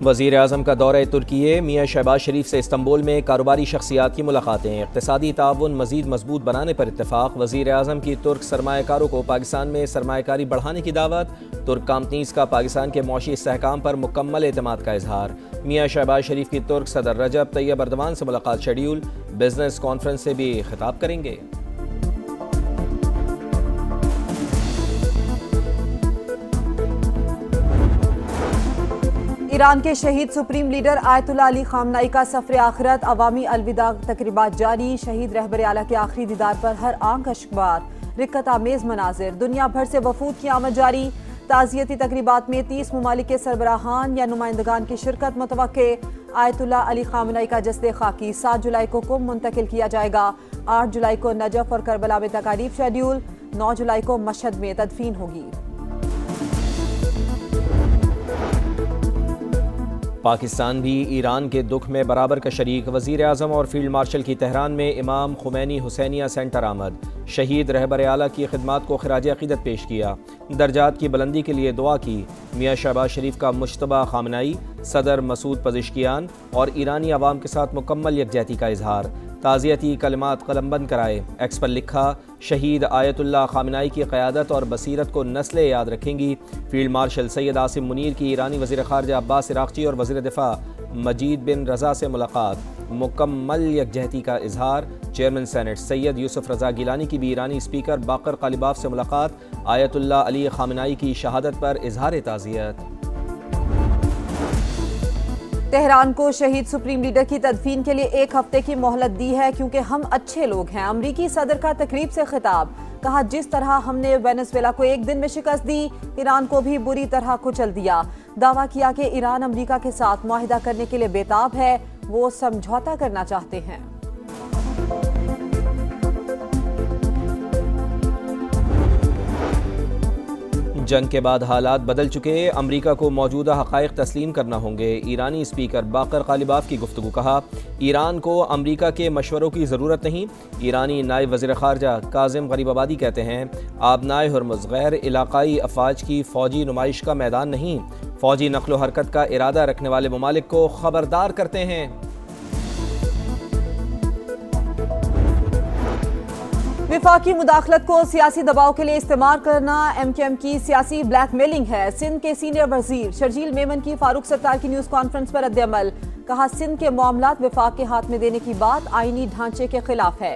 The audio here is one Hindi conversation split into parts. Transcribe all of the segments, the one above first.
वज़ीर आज़म का दौरा तुर्की, मियाँ शहबाज शरीफ से इस्तंबुल में कारोबारी शख्सियात की मुलाकातें। इक़्तिसादी ताउन मज़ीद मजबूत बनाने पर इत्तेफाक। वज़ीर आज़म की तुर्क सरमायाकारों को पाकिस्तान में सरमायाकारी बढ़ाने की दावत। तुर्क कंपनीज़ का पाकिस्तान के मौशी इस्तेहकाम पर मुकम्मल एतमाद का इजहार। मियाँ शहबाज शरीफ की तुर्क सदर रजब तैयब अर्दवान से मुलाकात शेड्यूल। बिजनेस कॉन्फ्रेंस से भी खिताब करेंगे। ईरान के शहीद सुप्रीम लीडर आयतुल्ला अली खामनाई का सफ़र आखिरत, अवामी अलविदा तकरीबात जारी। शहीद रहबर आला के आखिरी दीदार पर हर आंख अश्कबार, रिक्कत आमेज मनाजिर। दुनिया भर से वफूद की आमद जारी। ताज़ियती तकरीबात में 30 ममालिक के सरबराहान या नुमाइंदगान की शिरकत मुतवक्के। आयतुल्ला अली खामनाई का जस्दे खाकी 7 जुलाई को कुम मुंतकिल किया जाएगा। 8 जुलाई को नजफ और करबला में तकारीब शेड्यूल। 9 जुलाई को मशहद में तदफीन होगी। पाकिस्तान भी ईरान के दुख में बराबर का शरीक। वज़ीर आज़म और फील्ड मार्शल की तेहरान में इमाम खुमैनी हुसैनिया सेंटर आमद। शहीद रहबर आला की खिदमात को खिराज अक़ीदत पेश किया। दर्जात की बुलंदी के लिए दुआ की। मियाँ शहबाज शरीफ का मुश्तबा खामनाई, सदर मसूद पज़िश्कियान और ईरानी अवाम के साथ मुकम्मल यकजहती का इजहार। ताज़ियती कलमात कलमबंद कराए। एक्स पर लिखा, शहीद आयतुल्ला खामनाई की क़यादत और बसीरत को नस्लें याद रखेंगी। फील्ड मार्शल सैयद आसिम मुनीर की ईरानी वज़ीर ख़ारजा अब्बास इराक़ची और वज़ीर दिफ़ा मजीद बिन रज़ा से मुलाकात। मुकम्मल यकजहती का इजहार। चेयरमैन सेनेट सैयद यूसुफ रज़ा गिलानी की भी ईरानी स्पीकर बाकर कालिबाफ से मुलाकात। आयतुल्ला अली खामनाई की शहादत पर इजहार ताज़ियत। तेहरान को शहीद सुप्रीम लीडर की तदफीन के लिए 1 हफ्ते की मोहलत दी है, क्योंकि हम अच्छे लोग हैं। अमरीकी सदर का तकरीब से खिताब, कहा जिस तरह हमने वेनेजुएला को 1 दिन में शिकस्त दी, ईरान को भी बुरी तरह कुचल दिया। दावा किया कि ईरान अमरीका के साथ मुआहिदा करने के लिए बेताब है, वो समझौता करना चाहते हैं। जंग के बाद हालात बदल चुके, अमरीका को मौजूदा हक़ाइक़ तस्लीम करना होंगे। ईरानी स्पीकर बाकर कालिबाफ की गुफ्तगू, कहा ईरान को अमरीका के मशवरों की ज़रूरत नहीं। ईरानी नायब वज़ीर ख़ारजा काज़िम गरीबाबादी कहते हैं, आबनाए हुर्मुज़ गैर इलाक़ाई अफ़वाज की फ़ौजी नुमाइश का मैदान नहीं, फ़ौजी नक़्लो हरकत का इरादा रखने वाले ममालिक को ख़बरदार करते हैं। विफाकी मुदाखलत को सियासी दबाव के लिए इस्तेमाल करना MKM की सियासी ब्लैकमेलिंग है। सिंध के सीनियर वजीर शर्जील मेमन की फारूक सत्तार की न्यूज़ कॉन्फ्रेंस पर रद्द-ए-अमल, कहा सिंध के मामलात विफाक के हाथ में देने की बात आईनी ढांचे के खिलाफ है।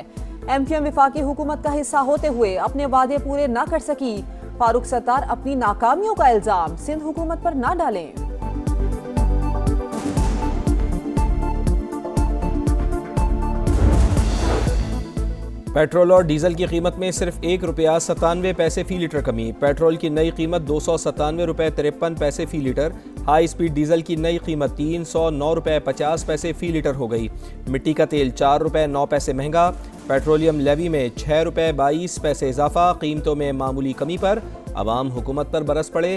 MKM विफाकी हुकूमत का हिस्सा होते हुए अपने वादे पूरे न कर सकी। फारूक सत्तार अपनी नाकामियों का इल्जाम सिंध हुकूमत पर न डालें। पेट्रोल और डीजल की कीमत में सिर्फ ₹1.97 फी लीटर कमी। पेट्रोल की नई कीमत ₹297.53 फी लीटर। हाई स्पीड डीजल की नई कीमत ₹309.50 फी लीटर हो गई। मिट्टी का तेल ₹4.09 महंगा। पेट्रोलियम लेवी में ₹6.22 इजाफा। कीमतों में मामूली कमी पर अवाम हुकूमत पर बरस पड़े।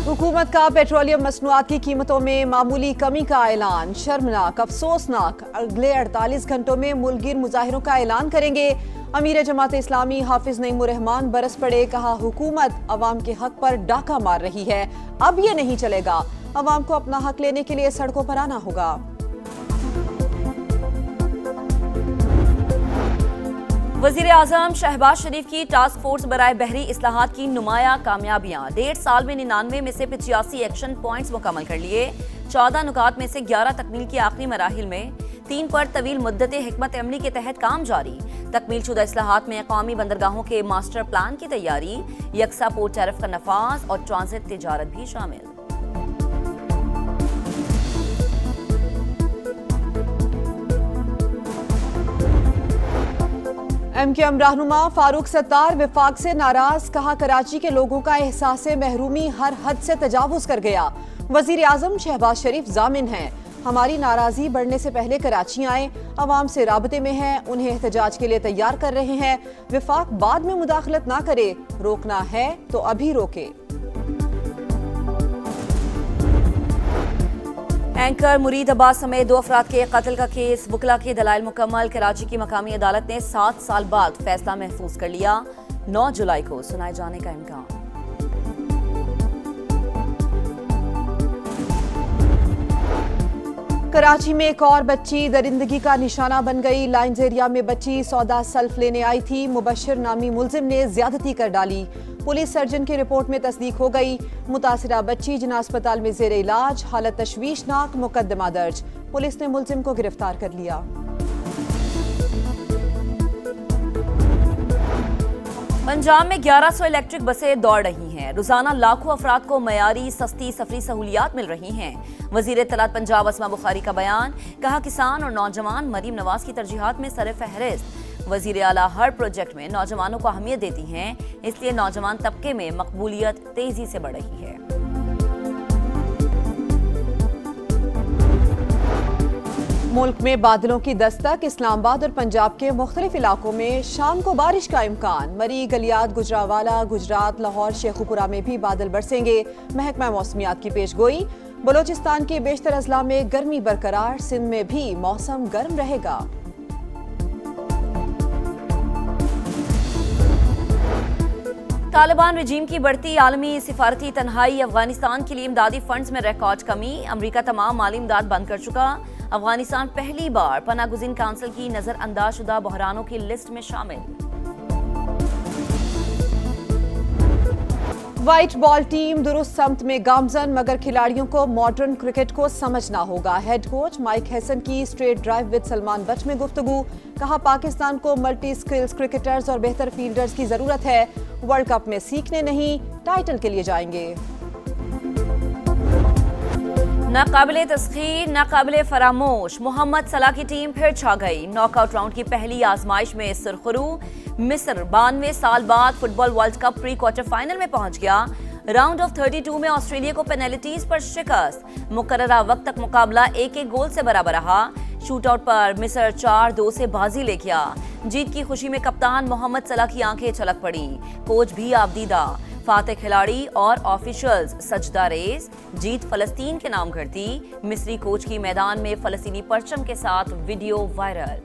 हुकूमत का पेट्रोलियम मसनूआत की कीमतों में मामूली कमी का ऐलान। शर्मनाक, अफसोसनाक। अगले 48 घंटों में मुल्कगिर मुजाहिरों का ऐलान करेंगे। अमीर जमात इस्लामी हाफिज नईमुर रहमान बरस पड़े, कहा हुकूमत अवाम के हक पर डाका मार रही है, अब ये नहीं चलेगा। अवाम को अपना हक लेने के लिए सड़कों पर आना होगा। वज़ीर आज़म शहबाज शरीफ की टास्क फोर्स बराए बहरी इस्लाहात की नुमाया कामयाबियां। 1.5 साल में 99 में से 85 एक्शन पॉइंट्स मुकम्मल कर लिए। 14 नुकात में से 11 तकमील की आखिरी मराहिल में, 3 पर तवील मुद्दत हिकमत अमली के तहत काम जारी। तकमील शुदा इस्लाहात में कौमी बंदरगाहों के मास्टर प्लान की तैयारी, यकसा पोर्ट टैरिफ का नफाज और ट्रांजिट तिजारत भी शामिल। MKM रहनुमा फारूक सत्तार विफाक से नाराज, कहा कराची के लोगों का एहसास महरूमी हर हद से तजावुज कर गया। वजीर आजम शहबाज शरीफ जामिन हैं, हमारी नाराजगी बढ़ने से पहले कराची आए, अवाम से राबते में है, उन्हें एहतजाज के लिए तैयार कर रहे हैं। विफाक बाद में मुदाखलत ना करे, रोकना है तो अभी रोके। एंकर मुरीद अब्बास समेत 2 अफराद के कत्ल का केस, वकला के दलाइल मुकम्मल। कराची की मकामी अदालत ने 7 साल बाद फैसला महफूज कर लिया। 9 जुलाई को सुनाए जाने का इम्कान। कराची में एक और बच्ची दरिंदगी का निशाना बन गई। लाइन्स एरिया में बच्ची सौदा सल्फ लेने आई थी। मुबश्शिर नामी मुलजिम ने ज्यादती कर डाली। पुलिस सर्जन की रिपोर्ट में तस्दीक हो गई। मुतासिरा बच्ची जिन्ना अस्पताल में जेर इलाज, हालत तशवीशनाक, मुकदमा दर्ज। पुलिस ने मुलजिम को गिरफ्तार कर लिया। पंजाब में 1100 इलेक्ट्रिक बसें दौड़ रही हैं। रोजाना लाखों अफराद को मयारी सस्ती सफरी सहूलियात मिल रही हैं। वजीर इत्तलात पंजाब अस्मा बुखारी का बयान, कहा किसान और नौजवान मरीम नवाज की तरजीहात में सर फहरिस्त। वजीर आला हर प्रोजेक्ट में नौजवानों को अहमियत देती हैं, इसलिए नौजवान तबके में मकबूलियत तेजी से बढ़ रही है। मुल्क में बादलों की दस्तक। इस्लामाबाद और पंजाब के मुख्तलिफ इलाकों में शाम को बारिश का इम्कान। मरी, गलियात, गुजरावाला, गुजरात, लाहौर, शेखुपुरा में भी बादल बरसेंगे। महकमा मौसमियात की पेशगोई। बलोचिस्तान के बेशतर अजला में गर्मी बरकरार। सिंध में भी मौसम गर्म रहेगा। तालिबान रजीम की बढ़ती आलमी सिफारती तन्हाई। अफगानिस्तान के लिए इमदादी फंड्स में रिकॉर्ड कमी। अमरीका तमाम माली इमदाद बंद कर चुका। अफगानिस्तान पहली बार पनागुज़ीन काउंसिल की नजरअंदाज शुदा बहरानों की लिस्ट में शामिल। व्हाइट बॉल टीम दुरुस्त समत में गामजन, मगर खिलाड़ियों को मॉडर्न क्रिकेट को समझना होगा। हेड कोच माइक हैसन की straight drive with Salman but में गुफ्तगू। कहा पाकिस्तान को मल्टी स्किल्स क्रिकेटर्स और बेहतर फील्डर्स की जरूरत है। वर्ल्ड कप में सीखने नहीं, टाइटल के लिए जाएंगे। नाकाबिले तस्खीर, नाकाबिले फरामोश, मोहम्मद सलाह की टीम फिर छा गई। नॉकआउट राउंड की पहली आजमाइश में सुरखरू। मिस्र 92 साल बाद football world cup pre quarter final में पहुंच गया। राउंड ऑफ 32 में ऑस्ट्रेलिया को पेनल्टीज पर शिकस्त। मुकर्ररा वक्त तक मुकाबला 1-1 गोल से बराबर रहा। शूटआउट पर मिस्र 4-2 से बाजी ले गया। जीत की खुशी में कप्तान मोहम्मद सलाह की आंखें छलक पड़ी। कोच भी आबदीदा। फातेह खिलाड़ी और ऑफिशियल्स सजदा रेज। जीत फलस्तीन के नाम करती। मिस्री कोच की मैदान में फलस्तीनी परचम के साथ वीडियो वायरल।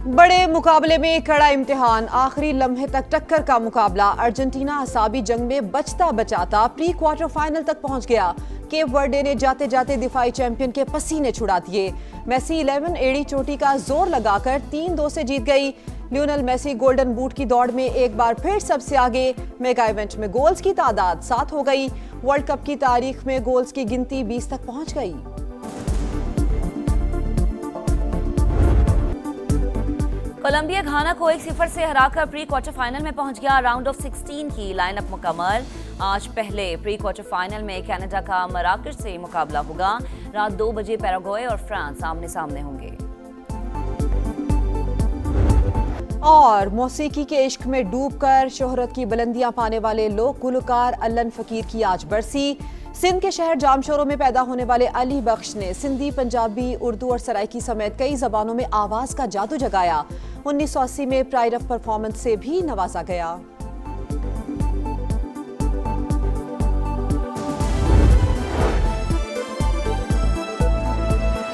बड़े मुकाबले में कड़ा इम्तिहान। आखिरी लम्हे तक टक्कर का मुकाबला। अर्जेंटीना असाबी जंग में बचता बचाता प्री क्वार्टर फाइनल तक पहुंच गया। केप वर्डे ने जाते जाते दिफाई चैंपियन के पसीने छुड़ा दिए। मेसी 11 एड़ी चोटी का जोर लगाकर 3-2 से जीत गई। लियोनेल मेसी गोल्डन बूट की दौड़ में एक बार फिर सबसे आगे। मेगा इवेंट में गोल्स की तादाद 7 हो गई। वर्ल्ड कप की तारीख में गोल्स की गिनती 20 तक पहुंच गई। कोलंबिया घाना को 1-0 से हराकर प्री क्वार्टर फाइनल में पहुंच गया। राउंड ऑफ 16 की लाइनअप मुकम्मल। आज पहले प्री क्वार्टर फाइनल में कनाडा का मराकश से मुकाबला होगा। रात 2 बजे पैराग्वे और फ्रांस आमने सामने होंगे। और मौसीकी के इश्क में डूबकर शोहरत की बुलंदियां पाने वाले लोक गुलकार अल्लन फकीर की आज बरसी। सिंध के शहर जामशोरों में पैदा होने वाले अली बख्श ने सिंधी, पंजाबी, उर्दू और सराइकी समेत कई जबानों में आवाज का जादू जगाया। 1980 में प्राइड ऑफ परफॉर्मेंस से भी नवाजा गया।